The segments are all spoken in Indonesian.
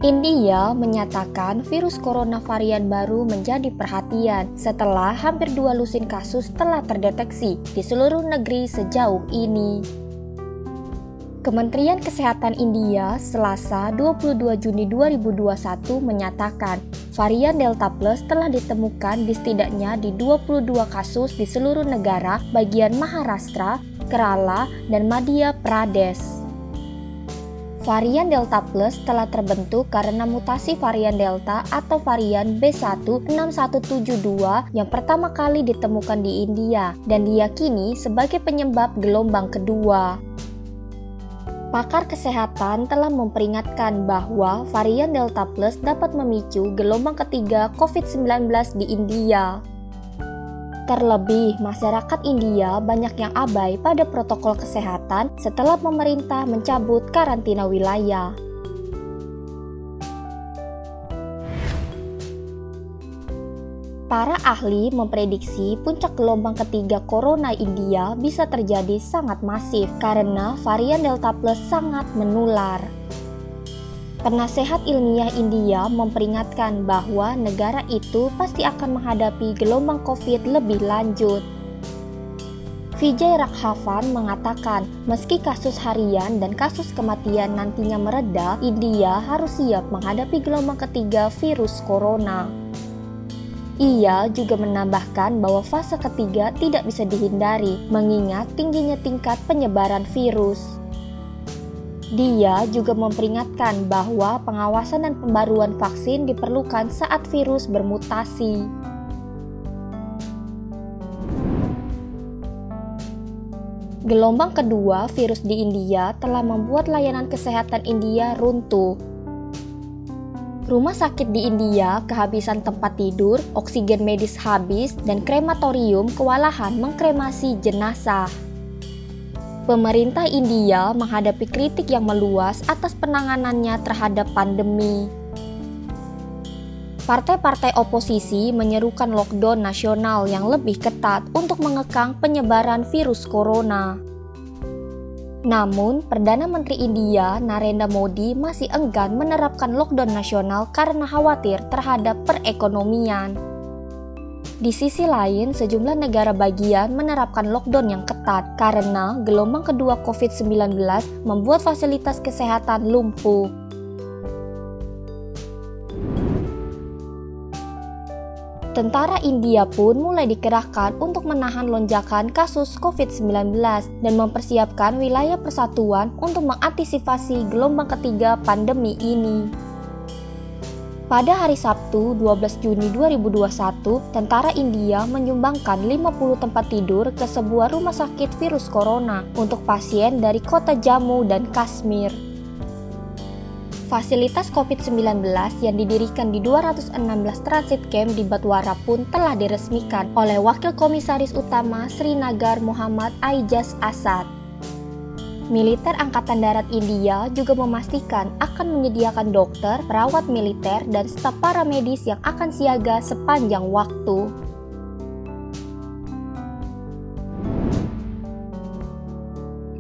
India menyatakan virus corona varian baru menjadi perhatian setelah hampir 2 lusin kasus telah terdeteksi di seluruh negeri sejauh ini. Kementerian Kesehatan India Selasa 22 Juni 2021 menyatakan varian Delta Plus telah ditemukan di setidaknya di 22 kasus di seluruh negara bagian Maharashtra, Kerala, dan Madhya Pradesh. Varian Delta Plus telah terbentuk karena mutasi varian Delta atau varian B16172 yang pertama kali ditemukan di India dan diyakini sebagai penyebab gelombang kedua. Pakar kesehatan telah memperingatkan bahwa varian Delta Plus dapat memicu gelombang ketiga COVID-19 di India. Terlebih, masyarakat India banyak yang abai pada protokol kesehatan setelah pemerintah mencabut karantina wilayah. Para ahli memprediksi puncak gelombang ketiga corona India bisa terjadi sangat masif karena varian Delta Plus sangat menular. Penasehat ilmiah India memperingatkan bahwa negara itu pasti akan menghadapi gelombang COVID lebih lanjut. Vijay Raghavan mengatakan, meski kasus harian dan kasus kematian nantinya mereda, India harus siap menghadapi gelombang ketiga virus corona. Ia juga menambahkan bahwa fase ketiga tidak bisa dihindari, mengingat tingginya tingkat penyebaran virus. Dia juga memperingatkan bahwa pengawasan dan pembaruan vaksin diperlukan saat virus bermutasi. Gelombang kedua virus di India telah membuat layanan kesehatan India runtuh. Rumah sakit di India kehabisan tempat tidur, oksigen medis habis, dan krematorium kewalahan mengkremasi jenazah. Pemerintah India menghadapi kritik yang meluas atas penanganannya terhadap pandemi. Partai-partai oposisi menyerukan lockdown nasional yang lebih ketat untuk mengekang penyebaran virus corona. Namun, Perdana Menteri India Narendra Modi masih enggan menerapkan lockdown nasional karena khawatir terhadap perekonomian. Di sisi lain, sejumlah negara bagian menerapkan lockdown yang ketat karena gelombang kedua COVID-19 membuat fasilitas kesehatan lumpuh. Tentara India pun mulai dikerahkan untuk menahan lonjakan kasus COVID-19 dan mempersiapkan wilayah persatuan untuk mengantisipasi gelombang ketiga pandemi ini. Pada hari Sabtu 12 Juni 2021, tentara India menyumbangkan 50 tempat tidur ke sebuah rumah sakit virus corona untuk pasien dari kota Jammu dan Kashmir. Fasilitas COVID-19 yang didirikan di 216 transit camp di Batwara pun telah diresmikan oleh Wakil Komisaris Utama Srinagar Muhammad Aijaz Asad. Militer Angkatan Darat India juga memastikan akan menyediakan dokter, perawat militer, dan staf paramedis yang akan siaga sepanjang waktu.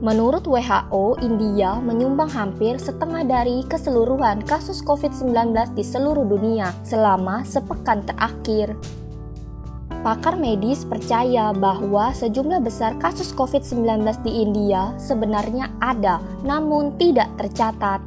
Menurut WHO, India menyumbang hampir setengah dari keseluruhan kasus COVID-19 di seluruh dunia selama sepekan terakhir. Pakar medis percaya bahwa sejumlah besar kasus COVID-19 di India sebenarnya ada, namun tidak tercatat.